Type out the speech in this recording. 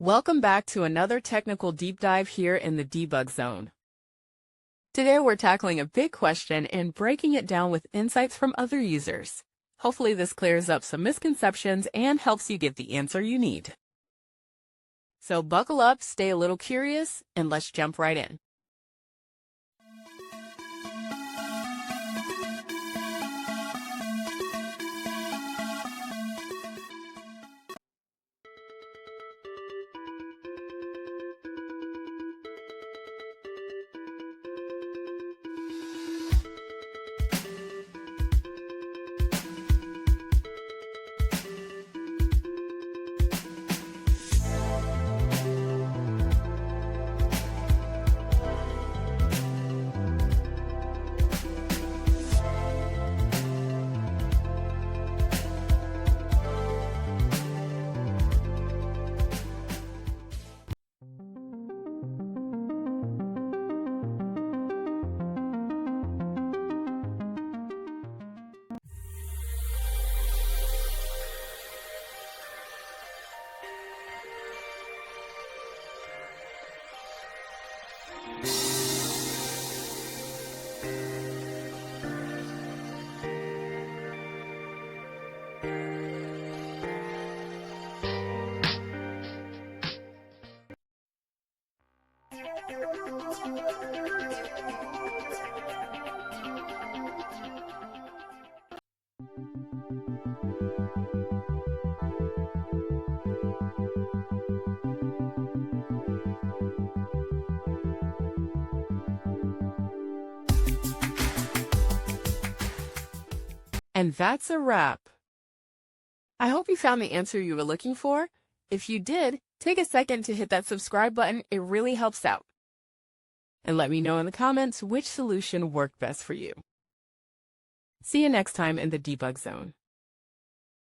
Welcome back to another technical deep dive here in the debug zone. Today we're tackling a big question and breaking it down with insights from other users. Hopefully this clears up some misconceptions and helps you get the answer you need. So buckle up, stay a little curious, and let's jump right in. And that's a wrap. I hope you found the answer you were looking for. If you did, take a second to hit that subscribe button. It really helps out. And let me know in the comments which solution worked best for you. See you next time in the debug zone.